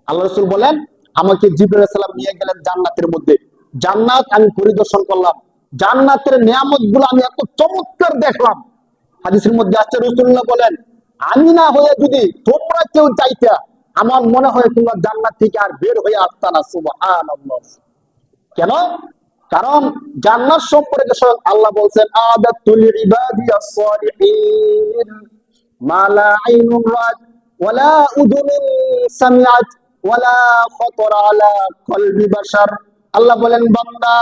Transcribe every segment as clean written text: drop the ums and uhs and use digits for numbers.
আল্লাহ রাসূল বলেন, আমাকে জিবরাইল আলাইহিস সালাম নিয়ে গেলেন জান্নাতের মধ্যে। জান্নাত আমি পরিদর্শন করলাম, জান্নাতের নিয়ামত গুলো আমি এত চমৎকার দেখলাম। হাদিসের মধ্যে আছে, রাসূলুল্লাহ বলেন, আমি না হয়ে যদি তোমরা কেউ চাইতা, আমার মনে হয় তোমরা জান্নাত থেকে আর বের হয়ে আসতা না। সুবহানাল্লাহ। কেন? কারণ জান্নাত সম্পর্কে স্বয়ং আল্লাহ বলছেন, আদাতুল ইবাদিয়াস সালিহিন মা লা আইনুন রাত ওয়ালা উযুনুন সামিআত ওয়ালা খাতারা আলা কলবি বাশার। আল্লাহ বলেন, বান্দা,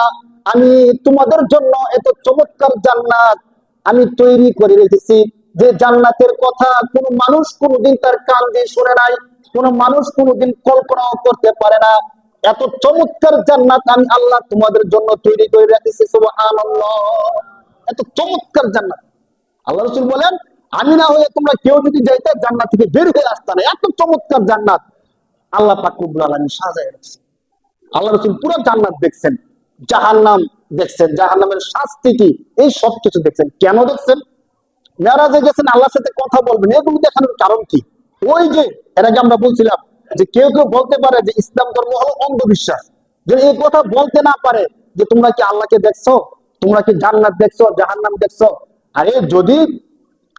আমি তোমাদের জন্য এত চমৎকার জান্নাত আমি তৈরি করে রেখেছি, যে জান্নাতের কথা কোন মানুষ কোনদিন তার কান দিয়ে শুনে নাই, কোন মানুষ কোনদিন কল্পনাও করতে পারে না। এত চমৎকার জান্নাত আমি আল্লাহ তোমাদের জন্য তৈরি করে রেখেছি। সুবহানাল্লাহ। এত চমৎকার জান্নাত। আল্লাহ রাসূল বলেন, আমি না হয়ে তোমরা কেউ যদি যাইতে জান্নাত থেকে বের হয়ে আসতা না। এত চমৎকার জান্নাত আল্লাহ পাক রব্বুল আলামিন সাজায় রাখছে। আল্লাহ রাসূল পুরো জান্নাত দেখছেন, জাহান্নাম দেখছেন, জাহান্নামের শাস্তি কি, এই সব কিছু দেখছেন। কেন দেখছেন? মেরাজে গেছেন আল্লাহর সাথে কথা বলবেন, এগুলো দেখানোর কারণ কি? ওই যে এর আগে আমরা বলছিলাম যে কেউ কেউ বলতে পারে যে ইসলাম ধর্ম হলো অন্ধবিশ্বাস, যে এই কথা বলতে না পারে যে তোমরা কি আল্লাহকে দেখছো, তোমরা কি জান্নাত দেখছো, জাহান্নাম দেখছো। আরে যদি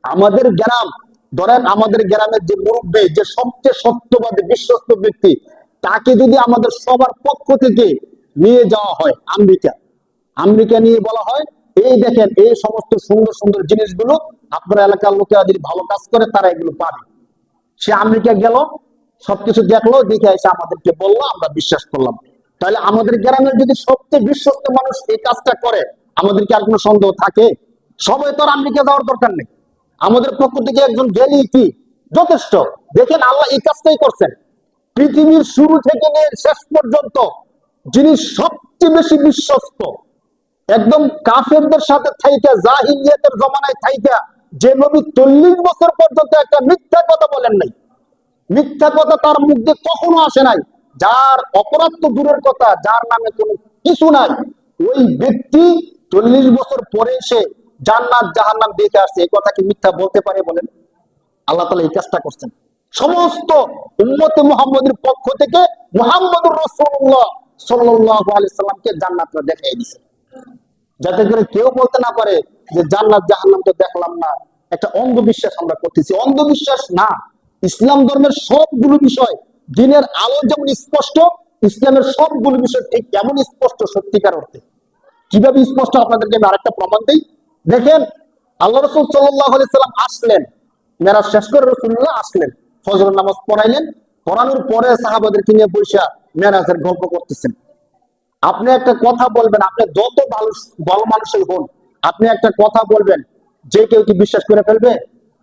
আমাদের গ্রাম, ধরেন আমাদের গ্রামের যে মুরব্বী, যে সবচেয়ে সত্যবাদী বিশ্বস্ত ব্যক্তি, তাকে যদি আমাদের সবার পক্ষ থেকে নিয়ে যাওয়া হয় আমেরিকা, আমেরিকা নিয়ে বলা হয়, এই দেখেন এই সমস্ত সুন্দর সুন্দর জিনিসগুলো আপনার এলাকার লোকেরা যদি ভালো কাজ করে তারা এগুলো পাবে। সে আমেরিকা গেল, সবকিছু দেখলো, দেখে এসে আমাদেরকে বললো, আমরা বিশ্বাস করলাম। তাহলে আমাদের গ্রামের যদি সবচেয়ে বিশ্বস্ত মানুষ এই কাজটা করে, আমাদেরকে আর কোনো সন্দেহ থাকে? সবাই তো আর আমেরিকা যাওয়ার দরকার নেই, আমাদের পক্ষ থেকে একজন গেলেই কি যথেষ্ট। দেখেন আল্লাহ এই কাজটাই করছেন। পৃথিবীর শুরু থেকে নিয়ে শেষ পর্যন্ত যিনি সবচেয়ে বেশি বিশ্বস্ত, একদম কাফেরদের সাথে থাইকা, জাহিলিয়াতের জমানায় থাইকা, যে নবী 40 বছর পর্যন্ত একটা মিথ্যা কথা বলেন নাই, মিথ্যা কথা তার মুখ দিয়ে কখনো আসে নাই, যার অপরাধ তো দূরের কথা, যার নামে কোনো কিছু নাই, ওই ব্যক্তি 40 বছর পরে এসে জান্নাত জাহান্নাম দেখে আসছে, এই কথা কি মিথ্যা বলতে পারে বলেন? আল্লাহ তাআলা এই কাজটা করছেন সমস্ত উম্মতে মুহাম্মদের পক্ষ থেকে। মুহাম্মদুর রাসূলুল্লাহ সাল্লাল্লাহু আলাইহি সাল্লামকে জান্নাতটা দেখাই দিয়েছে, যাতে করে কেউ বলতে না পারে যে জান্নাত জাহান্নাম তো দেখলাম না। একটা অন্ধবিশ্বাস আমরা করতেছি, অন্ধবিশ্বাস না। ইসলাম ধর্মের সবগুলো বিষয়, দিনের আলো যেমন স্পষ্ট, ইসলামের সবগুলো বিষয় ঠিক এমন স্পষ্ট সত্যিকার অর্থে। কিভাবে স্পষ্ট আপনাদেরকে আমি আরেকটা প্রমাণ দিই। দেখেন আল্লাহ রাসূল সাল্লাল্লাহু আলাইহি সাল্লাম আসলেন, মেরাজ শেষ করে রাসূলুল্লাহ আসলেন, ফজরের নামাজ পড়াইলেন, পড়ানোর পরে সাহাবাদেরকে নিয়ে বসে মেরাজের গল্প করতেছেন। আপনি একটা কথা বলবেন, আপনি যত ভালো মানুষই হন, আপনি একটা কথা বলবেন, যে কেউ কি বিশ্বাস করে ফেলবে?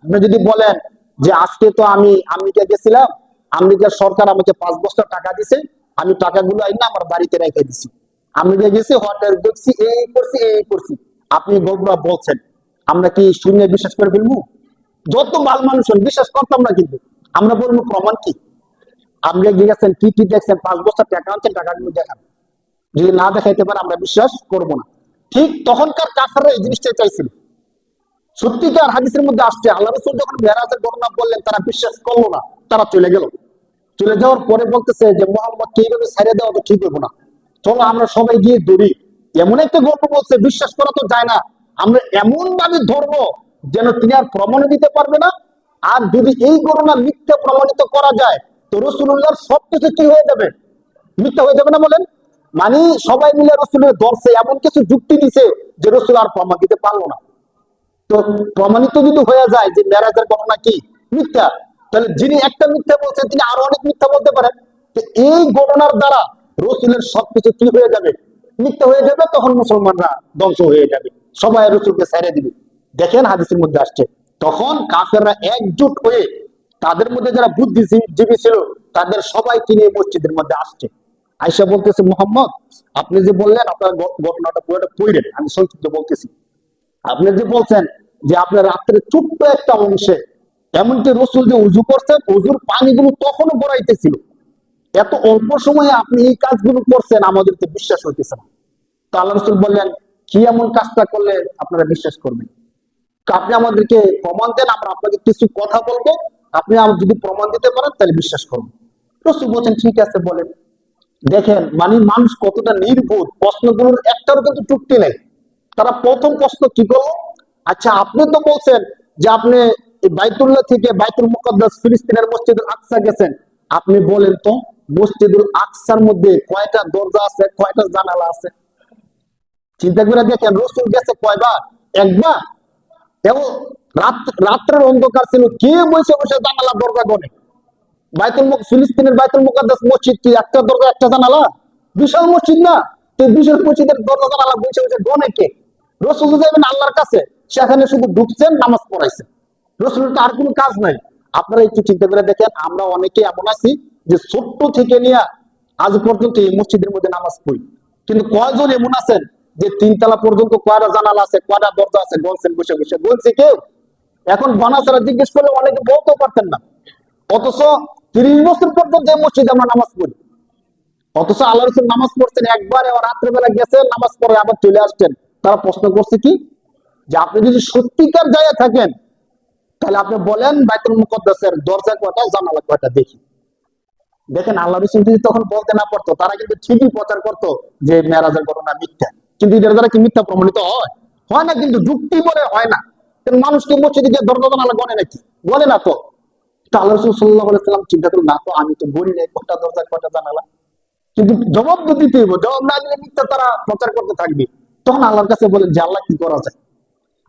আপনি যদি বলেন যে আজকে তো আমি আমেরিকা গেছিলাম, আমেরিকার সরকার আমাকে 5 বছর টাকা দিছে, আমি টাকাগুলো আইনা আমার বাড়িতে রেখে দিছি, আমেরিকা গেছি, হোটেল দেখছি, এই করছি এই করছি, আপনি গল্পটা বলছেন, আমরা কি শুনে বিশ্বাস করে ফেলবো? যত ভালো মানুষ হন বিশ্বাস করতাম না, কিন্তু আমরা বলবো প্রমাণ কি? আপনি গিয়েছেন, কি কি দেখছেন, 5 বছর টাকা আনছেন, টাকাগুলো দেখান। যদি না দেখাইতে পারে আমরা বিশ্বাস করব না। ঠিক তখনকার কাফেররা এই জিনিসটা চাইছিল। সত্যিকার হাদিসের মধ্যে আসছে, আল্লাহ রাসূল যখন মেরাজের ঘটনা বললেন, তারা বিশ্বাস করলো না, তারা চলে গেল। চলে যাওয়ার পরে বলতেছে যে মুহাম্মদকে এইভাবে ছেড়ে দেওয়া তো ঠিক হবে না, চলো আমরা সবাই গিয়ে ধরি। এমন একটা গল্প বলছে, বিশ্বাস করা তো যায় না, আমরা এমন ভাবে ধরবো যেন তিনি আর প্রমাণ দিতে পারবে না। আর যদি এই ঘটনা মিথ্যা প্রমাণিত করা যায়, তো রাসূলুল্লাহর সবকিছু কি হয়ে যাবে? মিথ্যা হয়ে যাবে না বলেন? মানে সবাই মিলে রসুলের দর্শে এমন কিছু যুক্তি দিছে যে রসুল আর প্রমাণ দিতে পারলো না। তো প্রমাণিত যদি হয়ে যায় যে মেরাজের ঘটনা কি মিথ্যা, তাহলে যিনি একটা মিথ্যা বলছেন তিনি আরো অনেক মিথ্যা বলতে পারেন। তো এই ঘটনার দ্বারা রসুলের সবকিছু কি হয়ে যাবে? মিথ্যা হয়ে যাবে। তখন মুসলমানরা ধ্বংস হয়ে যাবে, সবাই রসুলকে ছেড়ে দিবে। দেখেন হাদিসের মধ্যে আসছে, তখন কাফেররা একজোট হয়ে, তাদের মধ্যে যারা বুদ্ধিজীবী ছিল তাদের সবাইকে নিয়ে মসজিদের মধ্যে আসছে। আয়েশা বলতেছে, মুহাম্মদ আপনি যে বললেন আপনার ঘটনাটা পুরোটা পড়লেন, আমি সংক্ষিপ্ত বলতেছি। আপনি যে বলছেন যে আপনার রাত্রে ছোট্ট একটা অংশে, এমনকি রসুল যে উজু করছেন, উজুর পানিগুলো তখনও গড়াইতেছিল, এত অল্প সময়ে আপনি এই কাজগুলো করছেন, আমাদের তো বিশ্বাস হইতেছে না। তো আল্লাহ রসুল বললেন, কি এমন কাজটা করলে আপনারা বিশ্বাস করবেন? আপনি আমাদেরকে প্রমাণ দেন, আমরা আপনাকে কিছু কথা বলবো, আপনি যদি প্রমাণ দিতে পারেন তাহলে বিশ্বাস করবো। রাসূল বলছেন ঠিক আছে বলেন। দেখেন মানে মানুষ কতটা নির্বোধ, প্রশ্নগুলোর একটারও কিন্তু যুক্তি নেই। তারা প্রথম প্রশ্ন কি করলো, আচ্ছা আপনি তো বলছেন যে আপনি এই বাইতুল্লাহ থেকে বাইতুল মুকাদ্দাস ফিলিস্তিনের মসজিদুল আকসা গেছেন, আপনি বলেন তো মসজিদুল আকসার মধ্যে কয়টা দরজা আছে, কয়টা জানালা আছে? চিন্তা করে দেখেন রাসূল গেছে কয়বার? একবার। এবং রাত্রের অন্ধকার ছিল, কে বসে বসে জানালা দরজা গনে? ফিলিস্তিনের বাইতুল মুকাদ্দাস মসজিদ কি একটা দরজা একটা জানালা? বিশাল মসজিদ না? তো বিশাল মসজিদের দরজা জানালা বসে বসে গনে কে? রাসূল যাবেন আল্লাহর কাছে, সেখানে শুধু ঢুকছেন, নামাজ পড়াইছেন। রাসূলের তো আর কোনো কাজ নাই। আপনারা একটু চিন্তা করে দেখেন, আমরা অনেকে এমন আছি যে ছোট্ট থেকে নিয়ে আজ পর্যন্ত এই মসজিদের মধ্যে নামাজ পড়ি, কিন্তু কয়জন এমন আছেন যে তিনতলা পর্যন্ত কয়টা জানালা আছে, কয়টা দরজা আছে গনছেন বসে বসে? বলছে কেউ? এখন গনা ছাড়া জিজ্ঞেস করলে অনেকে বলতেও পারতেন না। অথচ 30 বছর পর্যন্ত এই মসজিদে আমরা নামাজ পড়ি। অথচ আল্লাহ রাসূল নামাজ পড়ছেন একবার, আবার রাত্রেবেলা গেছেন নামাজ পড়ে আবার চলে আসছেন। তারা প্রশ্ন করছে কি, যে আপনি যদি সত্যিকার জায়গায় থাকেন তাহলে আপনি বলেন বাইতুল মুকাদ্দাসের দরজা কয়টা, জানালা কয়টা দেখি। দেখেন আল্লাহ রাসূল যদি তখন বলতে না পারতো, তারা কিন্তু ঠিকই প্রচার করতো যে মেরাজের ঘটনা মিথ্যা। কিন্তু এটার দ্বারা কি মিথ্যা প্রমাণিত হয়? হয় না, কিন্তু যুক্তি বলে হয় না। কিন্তু মানুষকে মসজিদে গিয়ে দরজা জানালা গনে নাকি? বলে না তো। আল্লাহ রাসূল সাল্লাল্লাহু আলাইহি সাল্লাম চিন্তা করলেন, না তো আমি তো বলি নাই কয়টা দরজা কয়টা জানালা, কিন্তু জবাব তো দিতে হইব, জবাব না দিলে মিথ্যা তারা প্রচার করতে থাকবে। তখন আল্লাহর কাছে বলেন যে আল্লাহ কি করা যায়?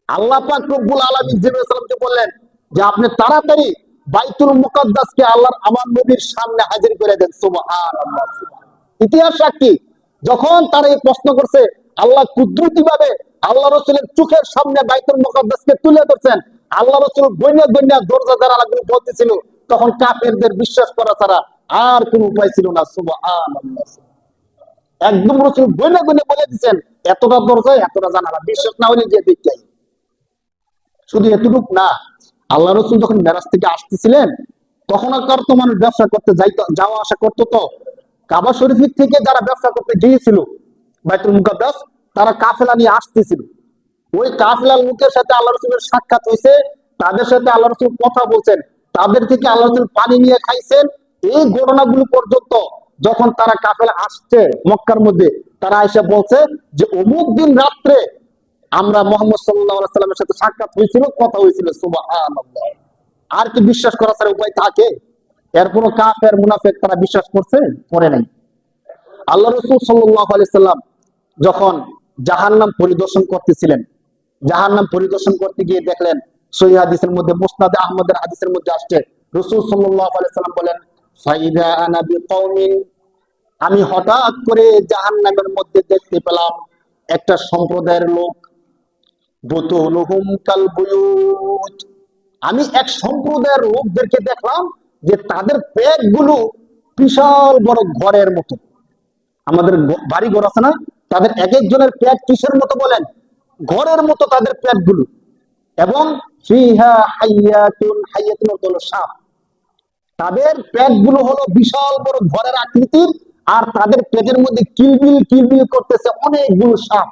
আল্লাহ পাক রব্বুল আলামিন জিবরাইল সালামকে বললেন যে আপনি তাড়াতাড়ি বাইতুল মুকাদ্দাসকে আল্লাহর আমার নবীর সামনে হাজির করে দেন। সুবহানাল্লাহ। ইতিহাস সাক্ষী, যখন তারা এই প্রশ্ন করছে, আল্লাহ কুদরতি ভাবে আল্লাহ রাসূলের চোখের সামনে বাইতুল মুকাদ্দাসকে তুলে ধরছেন। আল্লাহ রাসূল গইনা গইনা দরজা জানালাগুলো বলতেছিল, তখন কাফেরদের বিশ্বাস করা ছাড়া আর কোনো উপায় ছিল না। সুবহানাল্লাহ। একদম রাসূল গইনা গইনা বলে দিয়েছেন এতটা দরজা এতটা জানালা, বিশ্বাস না হলে যে দেখতে। শুধু এতটুক না, আল্লাহ রাসূল যখন মেরাজ থেকে আসতেছিলেন তখনকার তো মানুষ ব্যবসা করতে যাওয়া আসা করতো। তো কাবা শরীফ থেকে যারা ব্যবসা করতে গিয়েছিল বাইতুল মুকাদ্দাস, তারা কাফেলা নিয়ে আসতেছিল। ওই কাফেলার লোকের সাথে আল্লাহ রাসূলের সাক্ষাৎ হয়েছে, তাদের সাথে আল্লাহ রাসূল কথা বলছেন, তাদের থেকে আল্লাহ রাসূল পানি নিয়ে খাইছেন। এই ঘটনাগুলো পর্যন্ত যখন তারা কাফেলা আসছে মক্কার মধ্যে, তারা এসে বলছে যে অমুক দিন রাত্রে আমরা মুহাম্মদ সাল্লাল্লাহু আলাইহি সাল্লামের সাথে সাক্ষাৎ হয়েছিল, কথা হয়েছিল। সুবহানাল্লাহ। আর কি বিশ্বাস করা ছাড়া উপায় থাকে? এরপরও কাফের মুনাফিক তারা বিশ্বাস করছে, করে নাই। আল্লাহ রাসূল সাল্লাল্লাহু আলাইহি সাল্লাম যখন জাহান্নাম পরিদর্শন করতেছিলেন, জাহান্নাম পরিদর্শন করতে গিয়ে দেখলেন, সহিহ হাদিসের মধ্যে মুসনাদে আহমদের হাদিসের মধ্যে আসছে, রাসূল সাল্লাল্লাহু আলাইহি সাল্লাম বলেন, ফাইদা আনা বিকওমিন, আমি হঠাৎ করে জাহান্নামের মধ্যে দেখতে পেলাম একটা সম্প্রদায়ের লোক, বুতুনুহুম কাল বুয়ুত, আমি এক সম্প্রদায়ের লোকদেরকে দেখলাম যে তাদের পেটগুলো বিশাল বড় ঘরের মতো। আমাদের বাড়ি ঘর আছে না, তাদের এক একজনের পেট কিসের মতো বলেন? ঘরের মতো তাদের পেটগুলো। এবং ফিহা হাইয়াতুন, হাইয়াতুন হলো সাপ। তাদের পেটগুলো হলো বিশাল বড় ঘরের আকৃতির, আর তাদের পেটের মধ্যে কিলবিল কিলবিল করতেছে অনেকগুলো সাপ।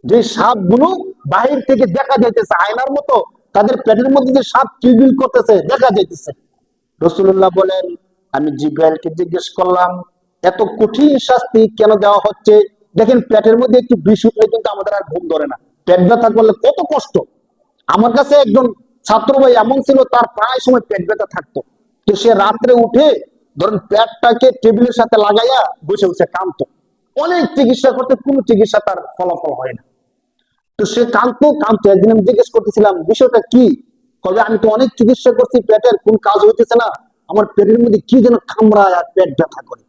যে সাপগুলো বাহির থেকে দেখা যাইতেছে আয়নার মতো, তাদের পেটের মধ্যে যে সাপ কিলবিল করতেছে দেখা যাইতেছে। রাসূলুল্লাহ বলেন, আমি জিবরাইলকে জিজ্ঞেস করলাম এত কঠিন শাস্তি কেন দেওয়া হচ্ছে? দেখেন পেটের মধ্যে একটু বিষ উঠলে কিন্তু আমাদের আর ঘুম ধরে না, পেট ব্যথা করলে কত কষ্ট। আমার কাছে একজন ছাত্র ভাই এমন ছিল, তার প্রায় সময় পেট ব্যথা থাকতো। তো সে রাত্রে উঠে ধরেন পেটটাকে টেবিলের সাথে লাগাইয়া বসে বসে কাঁদতো। অনেক চিকিৎসা করতে, কোনো চিকিৎসা তার ফলাফল হয় না। তো সে কাঁদতো কাঁদতো। একদিন আমি জিজ্ঞেস করতেছিলাম বিষয়টা কি, কবে আমি তো অনেক চিকিৎসা করছি, পেটের কোন কাজ হইতেছে না, আমার পেটের মধ্যে কি যেন কামড়ায় আর পেট ব্যথা করে।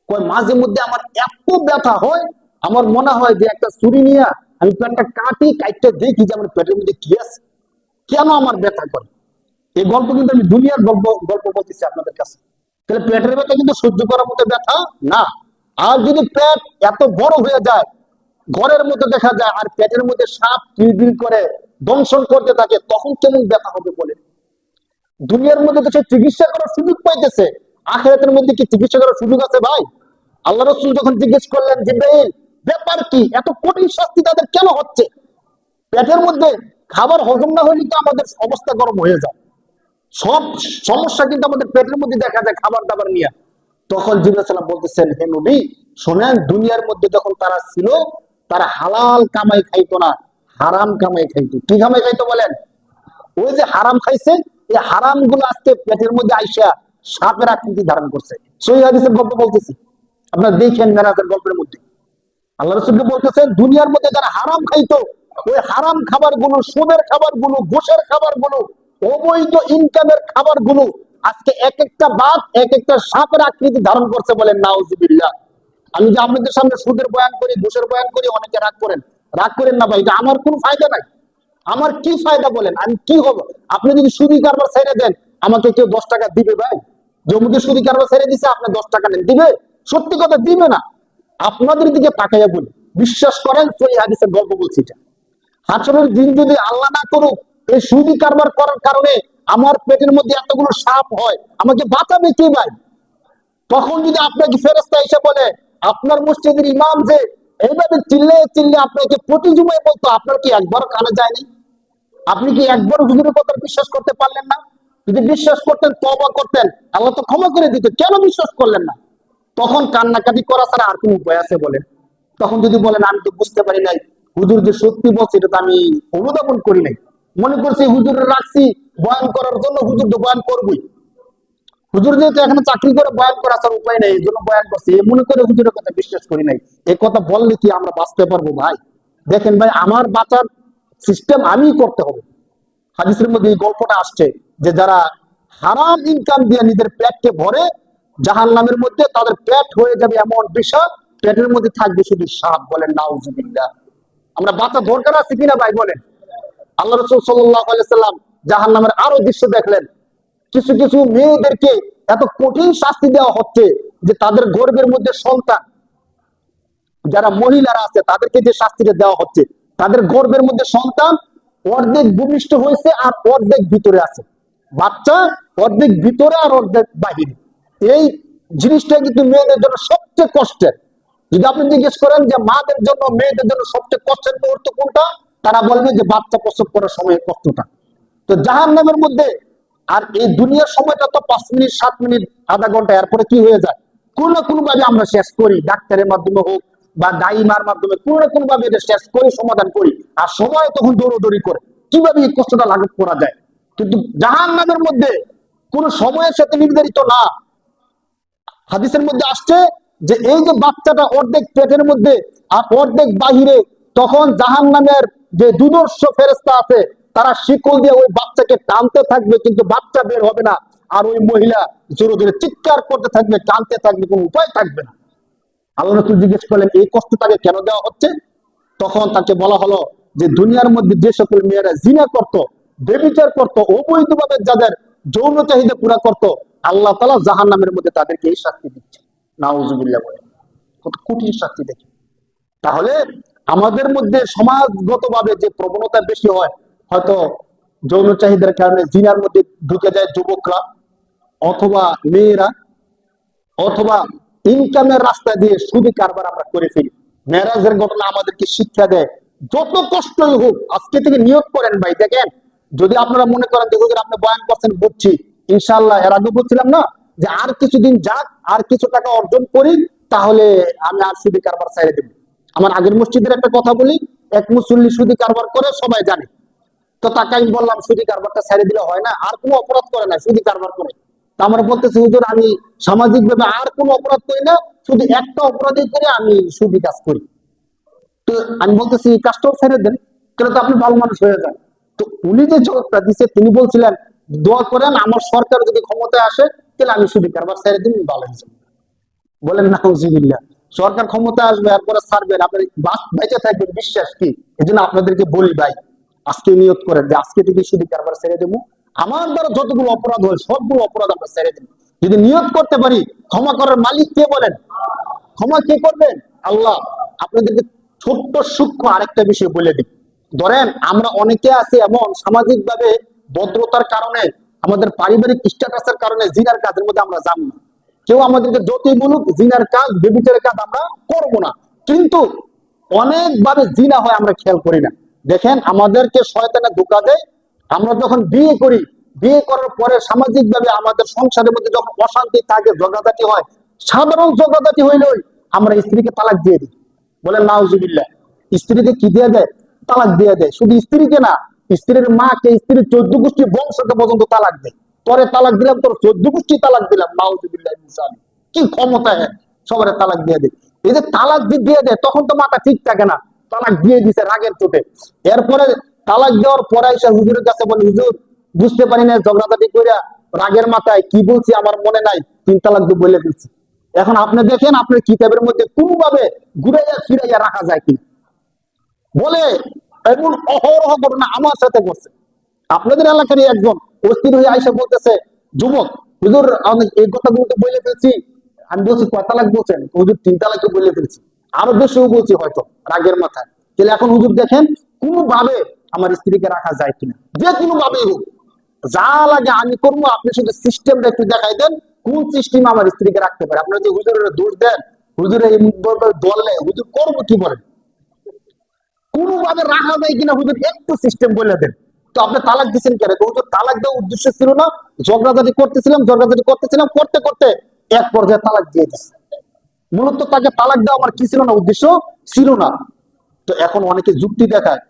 কয় মাঝে মধ্যে আমার এত ব্যথা হয়, আমার মনে হয় যে একটা ছুরি নিয়ে আমি পেটটা কাটি, কাটতে দেখি যে আমার পেটের মধ্যে কি আছে, কেন আমার ব্যথা করে। এই গল্প কিন্তু আমি দুনিয়ার গল্প গল্প বলতেছি আপনাদের কাছে। তাহলে পেটের ব্যথা কিন্তু সহ্য করার মতো ব্যথা না। আর যদি পেট এত বড় হয়ে যায়, ঘরের মধ্যে দেখা যায়, আর পেটের মধ্যে সাপ কিলবিল করে দংশন করতে থাকে, তখন কেমন ব্যথা হবে বলে? দুনিয়ার মধ্যে তো সে চিকিৎসা করার সুযোগ পাইতেছে, আখিরাতের মধ্যে কি চিকিৎসা করার সুযোগ আছে ভাই? আল্লাহ রাসূল যখন জিজ্ঞেস করলেন জিবরাইল ব্যাপার কি, এত কঠিন শাস্তি তাদের কেন হচ্ছে? পেটের মধ্যে খাবার হজম না হলে তো আমাদের অবস্থা গরম হয়ে যায়। সব সমস্যা কিন্তু আমাদের পেটের মধ্যে দেখা যায় খাবার দাবার নিয়ে। তখন জিবরাইল আলাইহিস সালাম বলতেছেন, হে নবী শোনেন, দুনিয়ার মধ্যে যখন তারা ছিল, তারা হালাল কামাই খাইতো না, হারাম কামাই খাইতো। কি কামাই খাইতো বলেন? ওই যে হারাম খাইছে, এই হারাম গুলো আজকে পেটের মধ্যে আইসা সাপের আকৃতি ধারণ করছে। সহিহ হাদিসের গল্প বলতেছি, আপনারা দেখেন মেরাজের গল্পের মধ্যে আল্লাহ রাসূল বলতেছেন, দুনিয়ার মধ্যে যারা হারাম খাইতো, ওই হারাম খাবার গুলো, সুদের খাবার গুলো, ঘুষের খাবার গুলো, অবৈধ ইনকামের খাবার গুলো আজকে এক একটা বাত এক একটা সাপের আকৃতি ধারণ করছে। বলেন নাউজুবিল্লাহ। আমি যে আপনাদের সামনে সুদের বয়ান করি, ঘুষের বয়ান করি, অনেকে রাগ করেন। রাগ করেন না ভাই, এটা আমার কোনো ফায়দা নাই। আমার কি ফায়দা বলেন? আমি কি হবো? আপনি যদি সুদি কারবার ছেড়ে দেন, আমাকে কেউ 10 টাকা দিবে ভাই? জমিতে সুদি কারবার ছেড়ে দিছে, আপনি 10 টাকা নেন, দিবে? সত্যি কথা দিবে না। আপনাদের দিকে তাকাইয়া বলি, বিশ্বাস করেন, সহিহ হাদিসের গল্প বলছি এটা। হাসরের দিন যদি আল্লাহ না করুক এই সুদি কারবার করার কারণে আমার পেটের মধ্যে এতগুলো সাপ হয়, আমাকে বাঁচাবে কি ভাই? তখন যদি আপনাকে ফেরেশতা এসে বলে, আপনার মসজিদের ইমাম যে এইভাবে চিল্লে চিল্লে আপনাকে প্রতি জুমায় বলতো, আপনার কি একবারও কানে যায়নি? আপনি কি একবার হুজুরের কথা বিশ্বাস করতে পারলেন না? যদি বিশ্বাস করতেন, তওবা করতেন, আল্লাহ তো ক্ষমা করে দিত, কেন বিশ্বাস করলেন না? তখন কান্নাকাটি করা ছাড়া আর কোন উপায় আছে বলেন? তখন যদি বলেন, আমি তো বুঝতে পারি নাই, হুজুর যে সত্যি বলছে এটা তো আমি অনুধাবন করি নাই, মনে করছি হুজুর রাখছি বয়ান করার জন্য, হুজুর তো বয়ান করবই, হুজুর যেহেতু এখানে চাকরি করে বয়ান করা ছাড়া উপায় নেই, এই জন্য বয়ান করছি, এ মনে করে হুজুরের কথা বিশ্বাস করি নাই। এই কথা বললে কি আমরা বাঁচতে পারবো ভাই? দেখেন ভাই, আমার বাঁচার সিস্টেম আমি করতে হবে। হাদিসের মধ্যে এই গল্পটা আসছে যে যারা হারাম ইনকাম দিয়ে নিজের পেটকে ভরে, জাহান্নামের মধ্যে তাদের পেট হয়ে যাবে এমন বিষয়, পেটের মধ্যে থাকবে শুধু সাপ। বলেন নাউজুবিল্লাহ। আমরা বাঁচা দরকার আছে কিনা ভাই বলেন? আল্লাহ রাসূল সাল্লাল্লাহু আলাইহি সাল্লাম জাহান্নামের আরো দৃশ্য দেখলেন। কিছু কিছু মেয়েদেরকে এত কঠিন শাস্তি দেওয়া হচ্ছে যে তাদের গর্ভের মধ্যে সন্তান, যারা মহিলারা আছে তাদেরকে যে শাস্তিটা দেওয়া হচ্ছে, তাদের গর্ভের মধ্যে সন্তান অর্ধেক ভূমিষ্ঠ হয়েছে আর অর্ধেক ভিতরে আছে। বাচ্চা অর্ধেক ভিতরে আর অর্ধেক বাহিরে। এই জিনিসটা কিন্তু মেয়েদের জন্য সবচেয়ে কষ্টের। যদি আপনি জিজ্ঞেস করেন যে মাদের জন্য মেয়েদের জন্য সবচেয়ে কষ্টের মুহূর্ত কোনটা, তারা বলবে যে বাচ্চা প্রসব করার সময় কষ্টটা। তো জাহান্নামের মধ্যে আর এই দুনিয়ার সময়টা তো 5 মিনিট, 7 মিনিট, আধা ঘন্টা, এরপরে কি হয়ে যায়? কোন না কোন ভাবে আমরা শেষ করি, ডাক্তারের মাধ্যমে হোক বা দাইমার মাধ্যমে, কোন না কোন ভাবে এটা শেষ করি, সমাধান করি। আর সময় তখন দৌড়দৌড়ি করে কিভাবে এই কষ্টটা লাঘব করা যায়। কিন্তু জাহান্নামের মধ্যে কোন সময়ের সাথে নির্ধারিত না। হাদিসের মধ্যে আসছে যে এই যে বাচ্চাটা অর্ধেক পেটের মধ্যে আর অর্ধেক বাহিরে, তখন জাহান্নামের যে দুদর্শ ফেরেশতা আছে তারা শিকল দিয়ে ওই বাচ্চাকে টানতে থাকবে, কিন্তু বাচ্চা বের হবে না। আর ওই মহিলা জোরে জোরে চিৎকার করতে থাকবে, টানতে থাকবে, কোনো উপায় থাকবে না। আল্লাহ রাসূল জিজ্ঞেস করলেন, এই কষ্ট তাকে কেন দেওয়া হচ্ছে? তখন তাকে বলা হলো যে দুনিয়ার মধ্যে যে সকল মেয়েরা জিনা করত, বেবিচার করত, অবৈধভাবে যাদের যৌন চাহিদা পুরা করত, আল্লাহ তাআলা জাহান্নামের মধ্যে তাদেরকে এই শাস্তি দিচ্ছে। নাউজুবিল্লাহ বলে, কত কঠিন শাস্তি দেখে। তাহলে আমাদের মধ্যে সমাজগতভাবে যে প্রবণতা বেশি হয়, হয়তো যৌন চাহিদার কারণে জিনার মধ্যে ঢুকে যায় যুবকরা অথবা মেয়েরা, অথবা ইনকামের রাস্তা দিয়ে সুদি কারবার আমরা করে ফেলি। মেরাজের ঘটনা আমাদেরকে শিক্ষা দেয়, যত কষ্টই হোক আজকে থেকে নিয়োগ করেন ভাই। দেখেন, যদি আপনারা মনে করেন যে হুজুর আপনি বয়ান করছেন বুঝছি, ইনশাআল্লাহ এর আগে বলছিলাম না যে আর কিছুদিন যাক, আর কিছু টাকা অর্জন করি, তাহলে আমি আর সুদি কারবার ছেড়ে দেব। আমার আগের মসজিদের একটা কথা বলি, এক মুসল্লি সুদি কারবার করে সবাই জানে। তো তাকে আমি বললাম সুদি কারবারটা ছেড়ে দিলে হয় না? আর কোনো অপরাধ করে না, সুদি কারবার করে। তা আমার বলতেছে, হুজুর আমি সামাজিক ভাবে আর কোনো অপরাধ করি না, শুধু একটা অপরাধই করে আমি সুদি কাজ করি। তো আমি বলতেছি কাজটাও ছেড়ে দেন, তাহলে তো আপনি ভালো মানুষ হয়ে যান। তো উনি যে জবাবটা দিচ্ছে, তিনি বলছিলেন দোয়া করেন আমার সরকার যদি ক্ষমতায় আসে, তাহলে আমি সুদি কারবার ছেড়ে দিন, ভালো হয়েছে। বলেন নাউজুবিল্লাহ। সরকার ক্ষমতায় আসবে, এরপরে ছাড়বেন, আপনি বেঁচে থাকবেন, বিশ্বাস কি? এই জন্য আপনাদেরকে বলি ভাই, আজকে নিয়ত করেন যে আজকে থেকে সুদি কারবার ছেড়ে দেবো। আমার দ্বারা যতগুলো অপরাধ হয় সবগুলো অপরাধ আমরা ছেড়ে দেবো। যদি নিয়ত করতে পারি, ক্ষমা করার মালিক কে বলেন? ক্ষমা কে করবেন? আল্লাহ। আপনাদেরকে ছোট্ট সূক্ষ্ম আরেকটা বিষয় বলে দিই। ধরেন আমরা অনেকে আছি এমন সামাজিক ভাবে ভদ্রতার কারণে, আমাদের পারিবারিক স্ট্যাটাসের কারণে জিনার কাজের মধ্যে আমরা যাবো না। কেউ আমাদেরকে যতই বলুক জিনার কাজ, বেবিচারের কাজ আমরা করবো না, কিন্তু অনেকভাবে জিনা হয় আমরা খেয়াল করি না। দেখেন, আমাদেরকে শয়তানে ধোঁকা দেয়। আমরা যখন বিয়ে করি, বিয়ে করার পরে সামাজিক ভাবে আমাদের সংসারের মধ্যে যখন অশান্তি থাকে, ঝগড়াঝাটি হয়, সাধারণ ঝগড়াঝাটি হইলেই আমরা স্ত্রীকে তালাক দিয়ে দিই। বলেন নাউজুবিল্লাহ। স্ত্রীকে কি দিয়ে দেয়? তালাক দিয়ে দেয়। শুধু স্ত্রীকে না, স্ত্রীর মাকে, স্ত্রীর 14 গোষ্ঠী বংশকে পর্যন্ত তালাক দেয়। তোরে তালাক দিলাম, তোর 14 গোষ্ঠী তালাক দিলাম। নাউজুবিল্লাহ। কি ক্ষমতা! হ্যাঁ, সবার তালাক দিয়ে দেয়। এই যে তালাক দিয়ে দেয়, তখন তো মাথা ঠিক থাকে না, তালাক দিয়ে দিছে রাগের চোটে। এরপরে তালাক দেওয়ার পরে এসে হুজুরের কাছে বলে, হুজুর বুঝতে পারি না, ঝগড়াঝাটি কইরা রাগের মাথায় কি বলছি আমার মনে নাই, 3 তালাক দিয়ে বলে ফেলছি। এখন আপনি দেখেন আপনার কিতাবের মধ্যে কোনোভাবে ঘুরাইয়া ফিরাইয়া রাখা যায় কিনা। বলে এমন অহরহ ঘটনা আমার সাথে ঘটছে। আপনাদের এলাকারই একজন অস্থির হয়ে আইসা বলতেছে, যুবক হুজুর আমি এই কথাগুলো তো বলে ফেলছি। আমি বলছি কয় তালাক বলছেন? হুজুর 3 তালাককে বলে ফেলছি, আরো বেশিও বলছি হয়তো রাগের মাথায়। তাহলে এখন হুজুর দেখেন কোনোভাবে আমার স্ত্রীকে রাখা যায় কিনা, যে কোনো ভাবেই হোক, যা লাগে আমি করবো, আপনি শুধু সিস্টেমটা একটু দেখাই দেন, কোন সিস্টেম আমার স্ত্রীকে রাখতে পারে। আপনারা যে হুজুরের দোষ দেন, হুজুরের এই দলে হুজুর করবো কি বলেন? কোনোভাবে রাখা যায় কিনা হুজুর একটু সিস্টেম বলে দেন। তো আপনি তালাক দিচ্ছেন কেন? হুজুর তালাক দেওয়ার উদ্দেশ্য ছিল না, ঝগড়াঝাটি করতেছিলাম, করতে করতে এক পর্যায়ে তালাক দিয়ে দিচ্ছে। মূলত তাকে তালাক দেওয়া আমার কি ছিল না, উদ্দেশ্য ছিল না। তো এখন অনেকে যুক্তি দেখায়,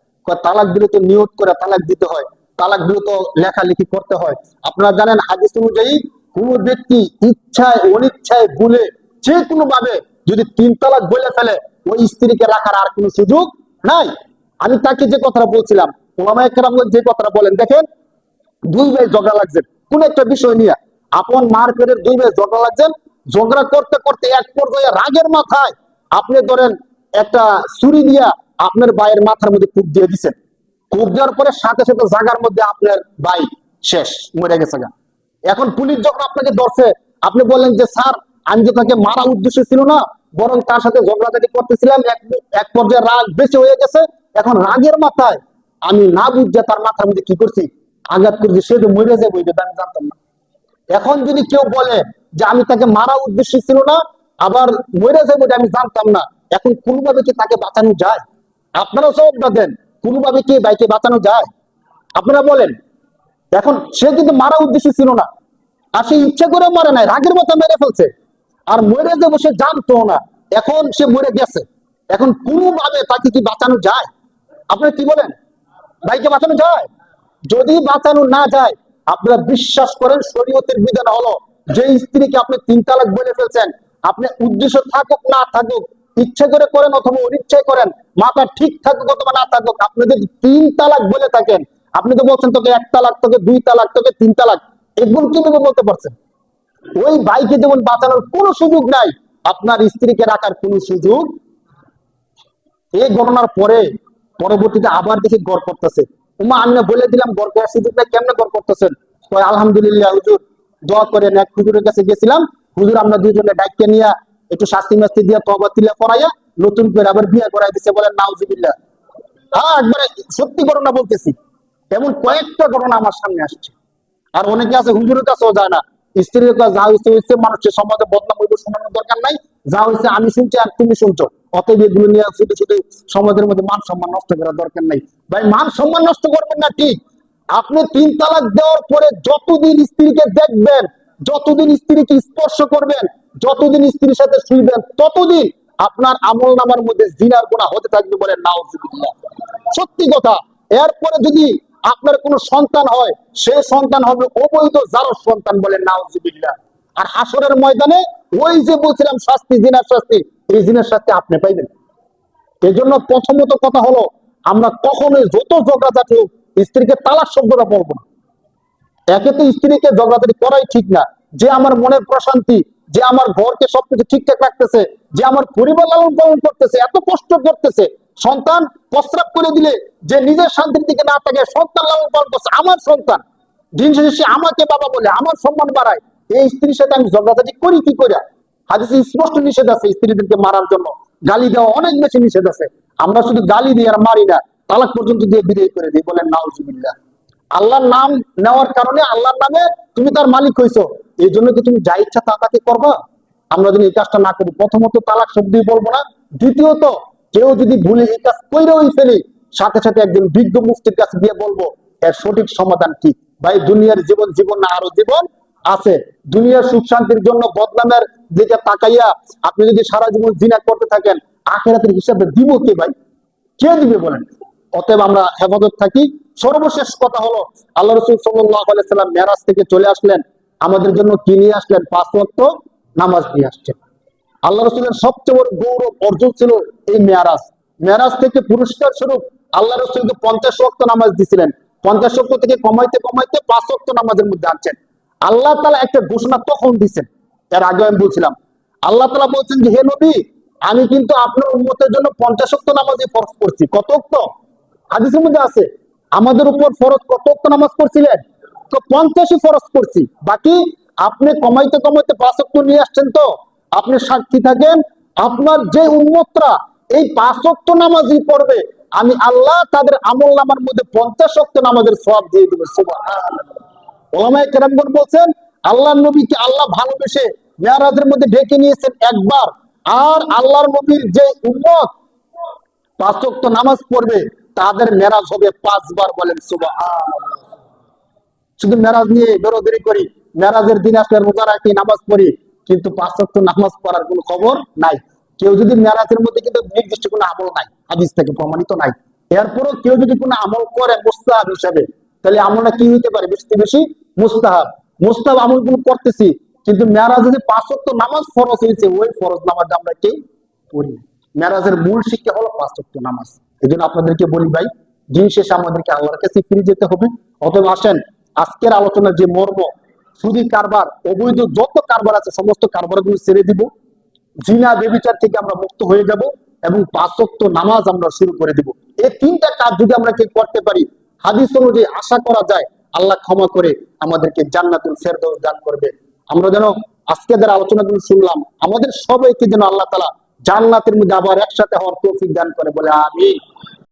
তালাক দিলে তো নিয়ত করে তালাক দিতে হয়, তালাক দিলে তো লেখালেখি করতে হয়। আপনারা জানেন হাদিস অনুযায়ী কোন ব্যক্তি ইচ্ছায় অনিচ্ছায় ভুলে যে কোনো ভাবে যদি 3 তালাক বলে ফেলে, ওই স্ত্রীকে রাখার আর কোনো সুযোগ নাই। আমি তাকে যে কথাটা বলছিলাম, ওলামায়ে কেরাম যে কথাটা বলেন, দেখেন 2 ভাই ঝগড়া লাগছেন কোন একটা বিষয় নিয়ে, আপন মার পেটের 2 ভাই ঝগড়া লাগছেন। ঝগড়া করতে করতে এক পর্যায়ে রাগের মাথায় আপনি ধরেন একটা ছুরি দিয়া আপনার ভাইয়ের মাথার মধ্যে কূপ দিয়ে দিচ্ছেন। কূপ দেওয়ার পরে সাথে সাথে জায়গার মধ্যে আপনার ভাই শেষ, মরে গেছে গা। এখন পুলিশ যখন আপনাকে ধরছে, আপনি বললেন যে স্যার আমি তো তাকে মারা উদ্দেশ্য ছিল না, বরং তার সাথে ঝগড়াঝাটি করতেছিলাম, এক পর্যায়ে রাগ বেশি হয়ে গেছে। এখন রাগের মাথায় আমি না বুঝে তার মাথার মধ্যে কি করছি, আঘাত করছি, সে যে মরে যাবে ওইটা আমি জানতাম না। এখন যদি কেউ বলে যে আমি তাকে মারা উদ্দেশ্য ছিল না, আবার মরে যাবে ওইটা আমি জানতাম না, এখন কোনোভাবে কি তাকে বাঁচানো যায়? আপনারা জবাবটা দেন, কোনোভাবে কি ভাইকে বাঁচানো যায়? আপনারা বলেন। এখন সে কিন্তু মারা উদ্দেশ্য ছিল না, আর সে ইচ্ছা করে মারে নাই, রাগের মতো মেরে ফেলছে, আর মরে যাবো সে জানতো না, এখন সে মরে গেছে। এখন কোনোভাবে তাকে কি বাঁচানো যায়? আপনারা কি বলেন? ভাইকে বাঁচানো যায়? যদি বাঁচানো না যায়, আপনারা বিশ্বাস করেন শরীয়তের বিধান হলো, যে স্ত্রীকে আপনি 3 তালাক বলে ফেলছেন, আপনি উদ্দেশ্য থাকুক না থাকুক, ইচ্ছা করে করেন অথবা অনিচ্ছায় করেন, মাথা ঠিক থাকুক অথবা না থাকুক, আপনি যদি 3 তালাক বলে থাকেন, আপনি তো বলছেন তোকে 1 তালাক, তোকে 2 তালাক, তোকে 3 তালাক, এগুলো কিভাবে বলতে পারছেন? ওই ভাইকে যেমন বাঁচানোর কোনো সুযোগ নাই, আপনার স্ত্রীকে রাখার কোনো সুযোগ। এই ঘটনার পরে পরবর্তীতে আবার দেখি গড় করতেছে। উমা আমি না বলে দিলাম গড় করার সুযোগ নাই, কেমনে গড় করতেছেন? আলহামদুলিল্লাহ হুজুর, দোয়া করেন। এক হুজুরের কাছে গেছিলাম, হুজুর আমরা 2 জনে ডাইকে নিয়ে একটু শাস্তি মাস্তি দিয়ে তওবা তিলা পড়াইয়া নতুন করে আবার বিয়ে করাই দিছে। বলেন নাউজুবিল্লাহ। হ্যাঁ, একবারে সত্যি ঘটনা বলতেছি। এমন কয়েকটা ঘটনা আমার সামনে আসছে। আর অনেকে আছে হুজুরের কাছেও যায় না, স্ত্রীর কাছে যা হয়েছে হয়েছে, মানুষের সমাজে বদনাম হইব শোনানোর দরকার নাই, যা হয়েছে আমি শুনছি আর তুমি শুনছো, অতএব এগুলো নিয়ে শুধু শুধু সমাজের মধ্যে মান সম্মান নষ্ট করার দরকার নাই। ভাই মান সম্মান নষ্ট করবেন না ঠিক, আপনি 3 তালাক দেওয়ার পরে যতদিন স্ত্রীকে দেখবেন, যতদিন স্ত্রীকে স্পর্শ করবেন, যতদিন স্ত্রীর সাথে শুইবেন, ততদিন আপনার আমল নামার মধ্যে জিনার গুনাহ হতে থাকবে। বলেন নাউজুবিল্লাহ। সত্যি কথা। এরপরে যদি আপনার কোনো সন্তান হয়, সে সন্তান হবে অবৈধ জারজ সন্তান। বলেন নাউজুবিল্লাহ। আর হাসরের ময়দানে ওই যে বলছিলাম শাস্তি, জিনার শাস্তি, এই জিনার শাস্তি আপনি পাইবেন। এই জন্য প্রথমত কথা হলো, আমরা কখনোই যত ঝগড়াঝাটি হোক স্ত্রীকে তালাক শব্দটা বলবো না। একে তো স্ত্রীকে ঝগড়াঝাটি করাই ঠিক না। যে আমার মনের প্রশান্তি, যে আমার ঘরকে সবকিছু ঠিকঠাক রাখতেছে, যে আমার পরিবার লালন পালন করতেছে, এত কষ্ট করতেছে, সন্তান প্রস্রাব করে দিলে যে নিজের শান্তির দিকে না থাকে, সন্তান লালন পালন করছে, আমার সন্তান দিন শেষে সে আমাকে বাবা বলে, আমার সম্মান বাড়ায়, এই স্ত্রীর সাথে আমি ঝগড়াঝাটি করি কি করে? হাদিসে স্পষ্ট নিষেধ আছে স্ত্রীদেরকে মারার জন্য, গালি দেওয়া অনেক বেশি নিষেধ আছে। আমরা শুধু গালি দিই আর মারি না, তালাক পর্যন্ত দিয়ে বিদায় করে দিই। বলেন নাউজুবিল্লাহ। আল্লাহর নাম নেওয়ার কারণে, আল্লাহর নামে তুমি তার মালিক হইছো, এই জন্য কি তুমি যা ইচ্ছা তা তাকে করবা? আমরা যদি এই কাজটা না করি, প্রথমত তালাক শব্দই বলবো না, দ্বিতীয়ত কেউ যদি ভুলে এই কাজ কইরেই ফেলি, সাথে সাথে একজন বিজ্ঞ মুফতির কাছে গিয়ে বলবো এর সঠিক সমাধান কি। ভাই দুনিয়ার জীবন জীবন না আরো জীবন আছে। দুনিয়ার সুখ শান্তির জন্য বদনামের দিকে তাকাইয়া আপনি যদি সারা জীবন জিনা করতে থাকেন, আখিরাতের হিসাবে দিব কে ভাই? কে দিবে বলেন? অতএব আমরা হেফাজত থাকি। সর্বশেষ কথা হলো, আল্লাহ রাসূল সাল্লাল্লাহু আলাইহি সাল্লাম মেরাজ থেকে চলে আসলেন, আমাদের জন্য কি নিয়ে আসলেন? 5 ওয়াক্ত নামাজ নিয়ে আসছেন। আল্লাহ রাসূলের সবচেয়ে বড় গৌরব অর্জন ছিল এই মেরাজ। মেরাজ থেকে পুরস্কার স্বরূপ আল্লাহ রাসূলকে 50 ওয়াক্ত নামাজ দিয়েছিলেন। 50 ওয়াক্ত থেকে কমাইতে কমাইতে 5 ওয়াক্ত নামাজের মধ্যে আনছেন। আল্লাহ তাআলা একটা ঘোষণা তখন দিয়েছেন, এর আগে আমি বলছিলাম, আল্লাহ তাআলা বলছেন যে হে নবী, আমি কিন্তু আপনার উম্মতের জন্য 50 ওয়াক্ত নামাজই ফরজ করছি। কত ওয়াক্ত? হাদিসের মধ্যে আছে আমাদের উপর ফরজ কত ওয়াক্ত নামাজ পড়ছিলেন? তো 50ই ফরজ করছি, বাকি আপনি কমাইতে কমাইতে 5 ওয়াক্ত নিয়ে আসছেন। তো আপনি সাক্ষী থাকেন, আপনার যে উম্মতরা এই 5 ওয়াক্ত নামাজই পড়বে, আমি আল্লাহ তাদের আমল নামার মধ্যে 50 ওয়াক্ত নামাজের সওয়াব দিয়ে দেব। সুবহানাল্লাহ। ওলামায়ে কেরামগণ বলছেন আল্লাহর নবীকে আল্লাহ ভালোবেসে মেরাজের মধ্যে ডেকে নিয়েছেন একবার, আর আল্লাহর নবীর যে উম্মত 5 ওয়াক্ত নামাজ পড়বে তাদের মেরাজ হবে 5 বার। বলেন সুবহানাল্লাহ। শুধু মেরাজ নিয়ে দৌড়াদৌড়ি করি, মেরাজের দিন আসলে রোজা রাখি, নামাজ পড়ি, কিন্তু 5 ওয়াক্ত নামাজ পড়ার কোনো খবর নাই। কেউ যদি মেরাজের মধ্যে কিন্তু নির্দিষ্ট কোনো আমল নাই, হাদিস থেকে প্রমাণিত নাই, এরপরও কেউ যদি কোনো আমল করে মুস্তাহাব হিসাবে, তাহলে আমলটা কি হইতে পারে? বেশি বেশি মুস্তাহাব। মুস্তাহাব আমলগুলো করতেছি, কিন্তু মেরাজে যে 5 ওয়াক্ত নামাজ ফরজ হয়েছে, ওই ফরজ নামাজ আমরা কেউ পড়ি না। মেরাজের মূল শিক্ষা হলো 5 ওয়াক্ত নামাজ। এই জন্য আপনাদেরকে বলি ভাই, দিন শেষে আমাদেরকে আল্লাহর কাছে ফিরে যেতে হবে। অতএব আসেন, আজকের আলোচনার যে মর্ম, সুদী কারবার, অবৈধ যত কারবার আছে সমস্ত কারবারগুলো ছেড়ে দিব, জিনা বেবিচার থেকে আমরা মুক্ত হয়ে যাব, এবং 5 ওয়াক্ত নামাজ আমরা শুরু করে দিব। এই 3টা কাজ যদি আমরা করতে পারি, হাদিস অনুযায়ী আশা করা যায় আল্লাহ ক্ষমা করে আমাদেরকে জান্নাতুল ফেরদৌস দান করবে। আমরা যেন আজকে যারা আলোচনাগুলো শুনলাম, আমাদের সবাইকে যেন আল্লাহ তাআলা জান্নাতের মধ্যে আবার একসাথে হওয়ার তৌফিক দান করে, বলে আমিন।